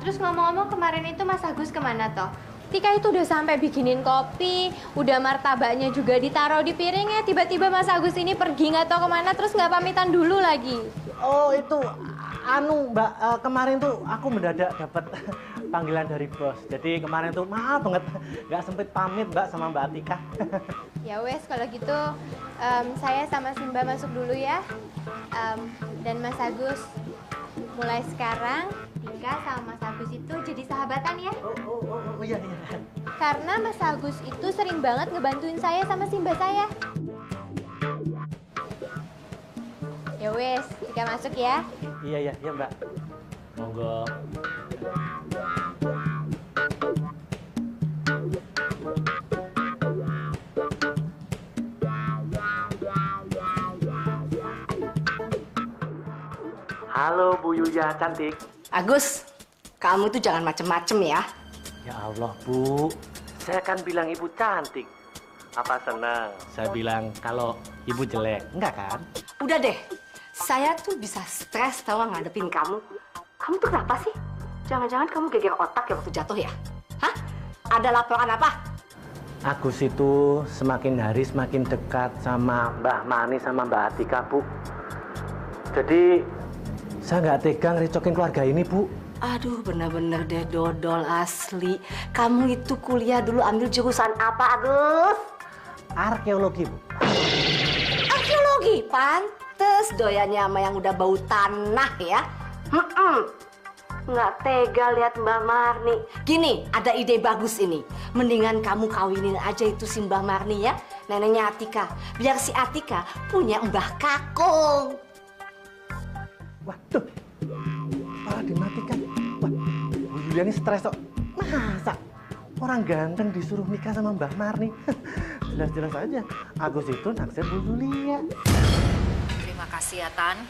Terus ngomong-ngomong kemarin itu Mas Agus kemana toh? Tika itu udah sampai bikinin kopi, udah martabaknya juga ditaruh di piringnya. Tiba-tiba Mas Agus ini pergi nggak tahu kemana, terus nggak pamitan dulu lagi. Oh itu, Mbak, kemarin tuh aku mendadak dapat panggilan dari bos. Jadi kemarin tuh maaf banget, nggak sempet pamit Mbak sama Mbak Atika. Ya wes, kalau gitu saya sama Simba masuk dulu ya. Dan Mas Agus, mulai sekarang Tika sama Mas Agus itu jadi sahabatan ya. Oh iya. Karena Mas Agus itu sering banget ngebantuin saya sama Simba saya. Ya wes, kita masuk ya. Iya, Mbak. Monggo. Halo Bu Yulia cantik. Agus, kamu tuh jangan macem-macem ya. Ya Allah Bu, saya kan bilang Ibu cantik. Apa senang? Saya bilang kalau Ibu jelek, enggak kan? Udah deh, saya tuh bisa stres tau ngadepin kamu. Kamu tuh kenapa sih? Jangan-jangan kamu geger otak ya waktu jatuh ya? Hah? Ada laporan apa? Agus itu semakin hari semakin dekat sama Mbah Mani sama Mbak Atika, Bu. Jadi saya nggak tega ngericokin keluarga ini, Bu. Aduh, bener-bener deh dodol asli. Kamu itu kuliah dulu ambil jurusan apa, Agus? Arkeologi, Bu. Arkeologi? Pantes doyannya sama yang udah bau tanah ya. Nggak tega lihat Mbak Marni. Gini, ada ide bagus ini. Mendingan kamu kawinin aja itu si Mbak Marni ya, neneknya Atika. Biar si Atika punya Mbah Kakung. Waduh, malah dimatikan. Wah, Bu Yulia ini stres kok. Masa orang ganteng disuruh nikah sama Mbah Marni? Jelas-jelas aja, Agus itu naksir Bu Yulia. Terima kasih ya, Tan.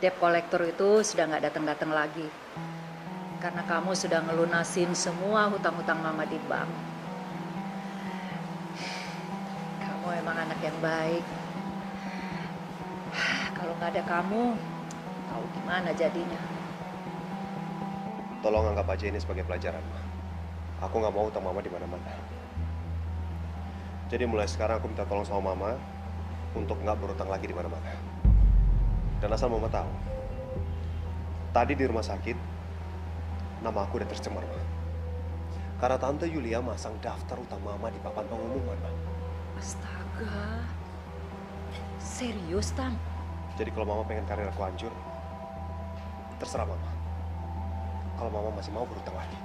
Debt kolektor itu sudah nggak datang-datang lagi. Karena kamu sudah ngelunasin semua hutang-hutang Mama di bank. Kamu emang anak yang baik. Kalau nggak ada kamu, tahu gimana jadinya. Tolong anggap aja ini sebagai pelajaran, Ma. Aku nggak mau utang Mama di mana-mana. Jadi mulai sekarang aku minta tolong sama Mama untuk nggak berutang lagi di mana-mana. Dan asal Mama tahu, tadi di rumah sakit, nama aku udah tercemar, Ma. Karena Tante Yulia masang daftar utang Mama di papan pengumuman, Ma. Astaga, serius, Tam? Jadi kalau Mama pengen karir aku hancur, terserah Mama. Kalau Mama masih mau berutang lagi.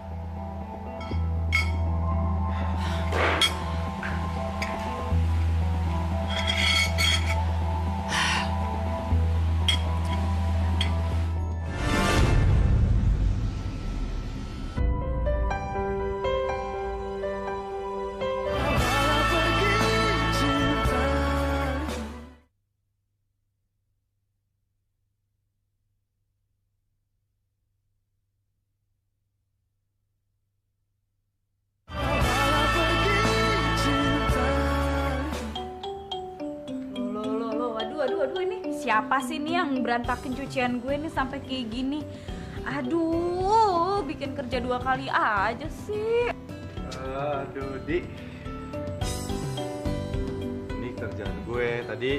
Aduh, ini siapa sih nih yang berantakin cucian gue nih sampai kayak gini? Aduh, bikin kerja 2 kali aja sih. Aduh, Di. Ini kerjaan gue tadi.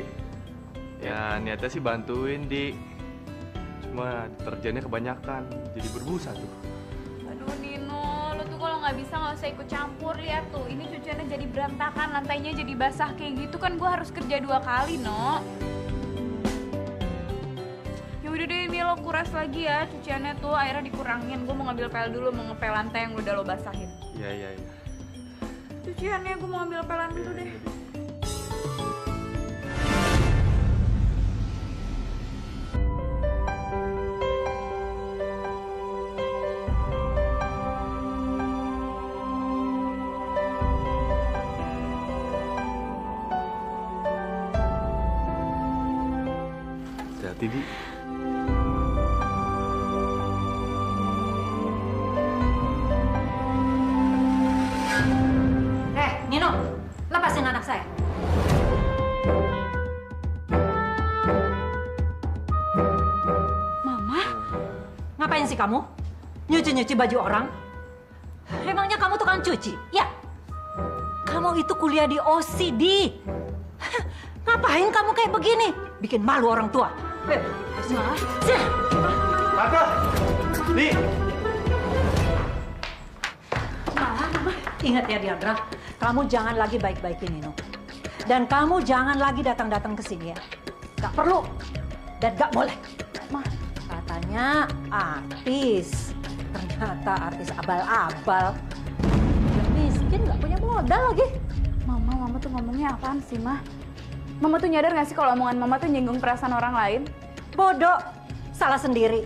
Ya, niatnya sih bantuin, Di. Cuma deterjennya kebanyakan, jadi berbusa tuh. Aduh, Nino, lo tuh kalau nggak bisa nggak usah ikut campur. Lihat tuh, ini cuciannya jadi berantakan, lantainya jadi basah kayak gitu kan gue harus kerja 2 kali, no. Ya udah deh, ini lo kuras lagi ya cuciannya tuh, airnya dikurangin. Gue mau ngambil pel dulu, mau ngepel lantai yang udah lo basahin. Iya. Cuciannya gue mau ngambil pelan dulu deh. Hati-hati, Di. Nino, lepasin anak saya. Mama? Ngapain sih kamu? Nyuci-nyuci baju orang? Emangnya kamu tukang cuci? Ya? Kamu itu kuliah di OCD. Ngapain kamu kayak begini? Bikin malu orang tua. Sini. Tante! Di! Mama, ingat ya Diandra, kamu jangan lagi baik-baikin Nino. Dan kamu jangan lagi datang-datang ke sini ya. Gak perlu dan gak boleh. Ma, katanya artis. Ternyata artis abal-abal. Udah miskin, gak punya modal lagi. Mama tuh ngomongnya apaan sih, Ma? Mama tuh nyadar nggak sih kalau omongan Mama tuh nyinggung perasaan orang lain? Bodoh, salah sendiri.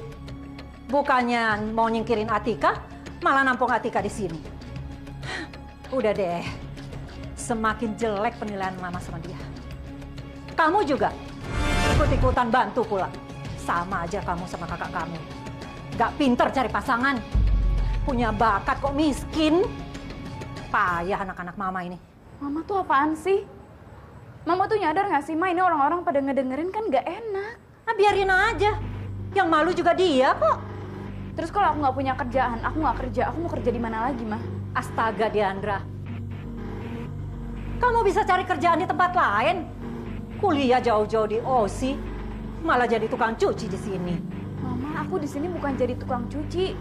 Bukannya mau nyingkirin Atika, malah nampung Atika di sini. Udah deh, semakin jelek penilaian Mama sama dia. Kamu juga ikut-ikutan bantu pula. Sama aja kamu sama kakak kamu. Gak pinter cari pasangan. Punya bakat kok miskin. Payah anak-anak Mama ini. Mama tuh apaan sih? Mama tuh nyadar nggak sih, Ma, ini orang-orang pada ngedengerin kan nggak enak. Nah, biarin aja. Yang malu juga dia kok. Terus kalau aku nggak punya kerjaan, aku nggak kerja, aku mau kerja di mana lagi, Ma? Astaga, Diandra. Kamu bisa cari kerjaan di tempat lain. Kuliah jauh-jauh di OSI, malah jadi tukang cuci di sini. Mama, aku di sini bukan jadi tukang cuci.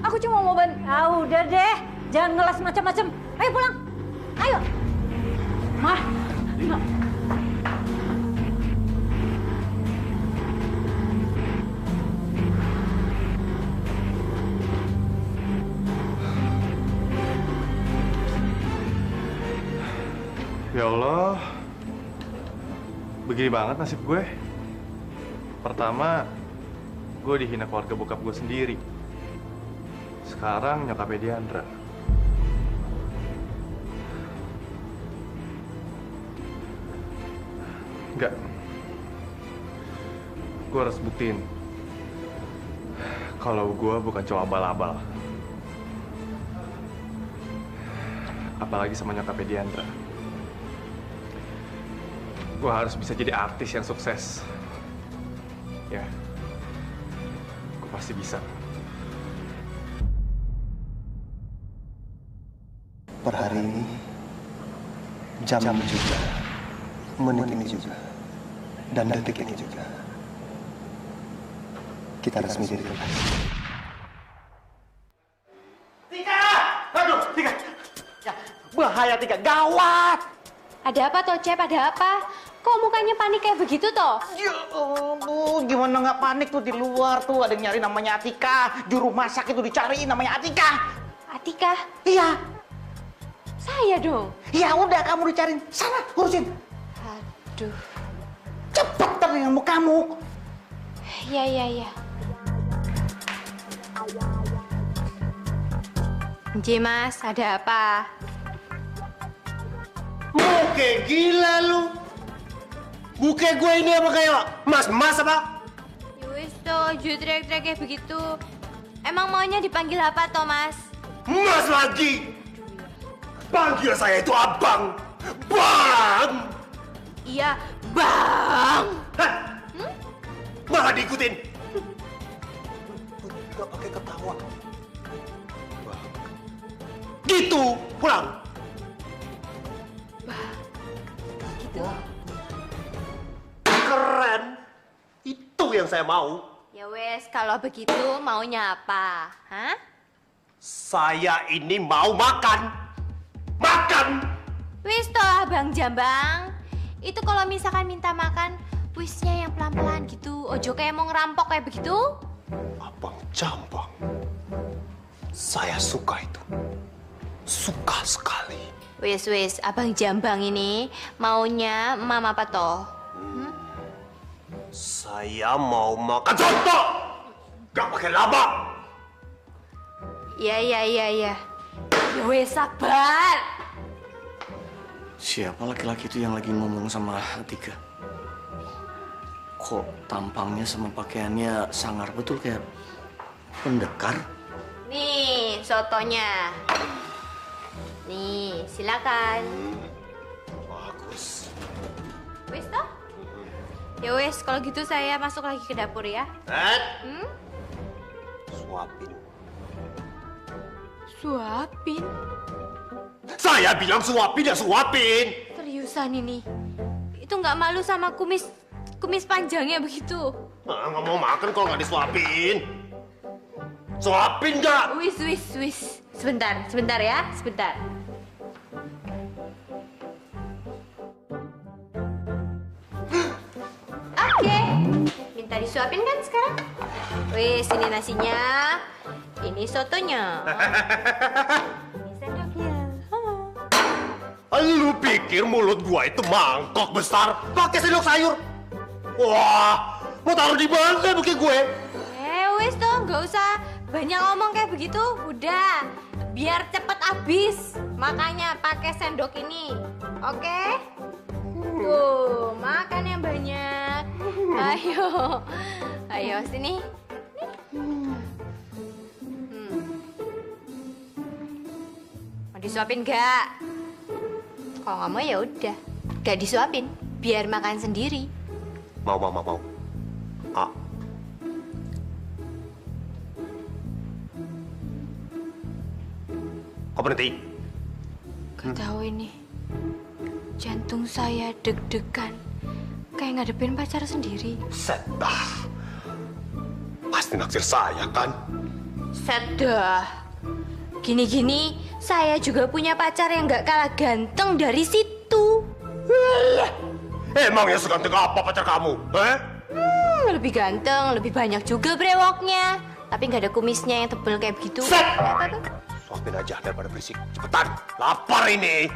Aku cuma mau bantu. Ah, udah deh, jangan ngeles macam-macam. Ayo pulang. Ayo. Mah. Ya Allah, begini banget nasib gue. Pertama, gue dihina keluarga bokap gue sendiri. Sekarang nyokapnya Diandra. Enggak. Gue harus buktiin kalau gue bukan cowok abal-abal. Apalagi sama nyokapnya Diandra. Gue harus bisa jadi artis yang sukses. Ya, gue pasti bisa. Per hari ini, jam ini juga, menit ini juga, dan detik ini juga, kita resmi jadi kekasih. Tika! Aduh, Tika! Ya, bahaya Tika, gawat! Ada apa toh, Cep? Ada apa? Kok mukanya panik kayak begitu toh? Ya ampun, gimana nggak panik tuh di luar tuh ada yang nyari namanya Atika. Juru masak itu dicariin namanya Atika. Atika? Iya. Saya dong. Ya udah kamu dicariin. Sana urusin. Aduh. Cepet tapi ngamuk-ngamuk. Iya. Mas, ada apa? Muke gila lu. Muke gue ini apa kayak mas apa? Yowis toh, jangan teriak-teriak kayak begitu. Emang maunya dipanggil apa toh, Mas? Mas lagi. Panggil saya itu abang. Bang. Iya, Bang. Hah? Malah diikutin. Gak pakai ketawa. Gitu, pulang. Gitu. Keren. Itu yang saya mau. Ya wes, kalau begitu maunya apa? Hah? Saya ini mau makan. Makan. Wis toh, Abang Jambang. Itu kalau misalkan minta makan, wisnya yang pelan-pelan gitu. Ojo kayak mau ngerampok kayak begitu. Abang Jambang. Saya suka itu. Suka sekali. Wis, Abang Jambang ini maunya mama apa toh? Saya mau makan soto. Gak pakai laba. Iya. Ya wes, sabar. Siapa laki-laki itu yang lagi ngomong sama Atika? Kok tampangnya sama pakaiannya sangar betul kayak pendekar? Nih, sotonya. Nih, silakan. Bagus. Wes toh? Ya wes, kalau gitu saya masuk lagi ke dapur ya. Suapin. Suapin? Saya bilang suapin ya suapin. Seriusan ini? Itu nggak malu sama kumis panjangnya begitu? Nggak mau makan kalau nggak disuapin. Suapin nggak? Wis. Sebentar ya, sebentar. Oke, minta disuapin kan sekarang? Wis, ini nasinya, ini sotonya. Ini sendoknya. Oh Lu pikir mulut gua itu mangkok besar pakai sendok sayur? Wah, mau taruh di mana buki gue? Wes toh, nggak usah banyak ngomong kayak begitu. Udah, biar cepet habis. Makanya pakai sendok ini, oke? Tuh, makan yang banyak. Ayo, ayo sini. Mau disuapin nggak? Kalau nggak mau ya udah, nggak disuapin. Biar makan sendiri. Mau. Ah. Kok berhenti? Gak tahu ini. Jantung saya deg-degan. Kayak ngadepin pacar sendiri. Sedah. Pasti naksir saya kan? Sedah. Gini-gini, saya juga punya pacar yang gak kalah ganteng dari situ. Emangnya seganteng apa pacar kamu? Lebih ganteng, lebih banyak juga brewoknya. Tapi gak ada kumisnya yang tebel kayak begitu. Suapin aja daripada berisik. Cepetan, lapar ini.